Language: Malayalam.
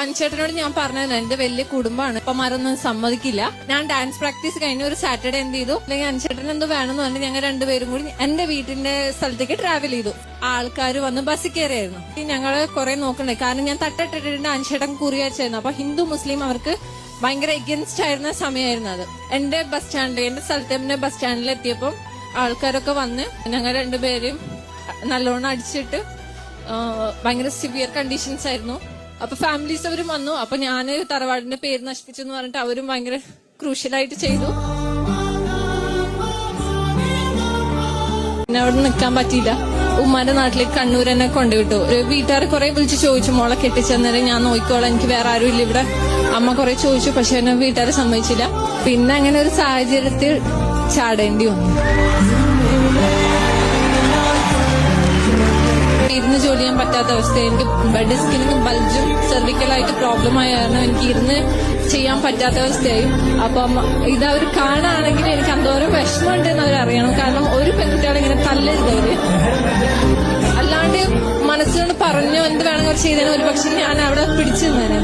അൻചേട്ടനോട് ഞാൻ പറഞ്ഞത് എന്റെ വലിയ കുടുംബമാണ്, അപ്പമാരൊന്നും സമ്മതിക്കില്ല. ഞാൻ ഡാൻസ് പ്രാക്ടീസ് കഴിഞ്ഞ ഒരു സാറ്റർഡേ എന്ത് ചെയ്തു, അല്ലെങ്കിൽ അൻചേട്ടൻ എന്തോ വേണമെന്ന് പറഞ്ഞ് ഞങ്ങൾ രണ്ടുപേരും കൂടി എന്റെ വീട്ടിന്റെ സ്ഥലത്തേക്ക് ട്രാവൽ ചെയ്തു. ആൾക്കാർ വന്ന് ബസ്സിൽ കയറിയായിരുന്നു. ഞങ്ങള് കുറെ നോക്കണ്ടേ, കാരണം ഞാൻ തട്ടിട്ടിട്ടുണ്ട് അൻചേട്ടൻ കുറി വെച്ചായിരുന്നു. അപ്പൊ ഹിന്ദു മുസ്ലിം അവർക്ക് ഭയങ്കര എഗൻസ്റ്റ് ആയിരുന്ന സമയമായിരുന്നു അത്. എന്റെ ബസ് സ്റ്റാൻഡിൽ, എന്റെ സ്ഥലത്തെ ബസ് സ്റ്റാൻഡിൽ എത്തിയപ്പം ആൾക്കാരൊക്കെ വന്ന് ഞങ്ങൾ രണ്ടുപേരും നല്ലോണം അടിച്ചിട്ട് ഭയങ്കര സിവിയർ കണ്ടീഷൻസ് ആയിരുന്നു. അപ്പൊ ഫാമിലീസ് അവരും വന്നു. അപ്പൊ ഞാന് തറവാടിന്റെ പേര് നശിപ്പിച്ചെന്ന് പറഞ്ഞിട്ട് അവരും ഭയങ്കര ക്രൂഷ്യലായിട്ട് ചെയ്തു. പിന്നെ അവിടെ നിൽക്കാൻ പറ്റിയില്ല. ഉമ്മാന്റെ നാട്ടിലേക്ക് കണ്ണൂർ എന്നെ കൊണ്ടുവിട്ടു. വീട്ടുകാർ കുറെ വിളിച്ച് ചോദിച്ചു, മോളെ കെട്ടിച്ചെന്നേരം ഞാൻ നോക്കിക്കോളാം, എനിക്ക് വേറെ ആരും ഇല്ല ഇവിടെ. അമ്മ കുറെ ചോദിച്ചു, പക്ഷെ എന്നെ വീട്ടുകാരെ സമ്മതിച്ചില്ല. പിന്നെ അങ്ങനെ ഒരു സാഹചര്യത്തിൽ ചാടേണ്ടി വന്നു. ഇരുന്ന് ജോലി ചെയ്യാൻ പറ്റാത്ത അവസ്ഥ. എനിക്ക് ഡിസ്കിന് ബൾജും സെർവിക്കലായിട്ട് പ്രോബ്ലം ആയ കാരണം എനിക്ക് ഇരുന്ന് ചെയ്യാൻ പറ്റാത്ത അവസ്ഥയായി. അപ്പം ഇതവർ കാണുകയാണെങ്കിൽ എനിക്ക് എന്തോരം വിഷമമുണ്ടെന്ന് അവരറിയണം. കാരണം ഒരു പെൺകുട്ടികളെ ഇങ്ങനെ തല്ലരുതവര്. അല്ലാണ്ട് മനസ്സിനോട് പറഞ്ഞോ എന്ത് വേണമെങ്കിൽ ചെയ്തതിന് ഒരു പക്ഷെ ഞാൻ അവിടെ പിടിച്ചു നിന്നേനെ.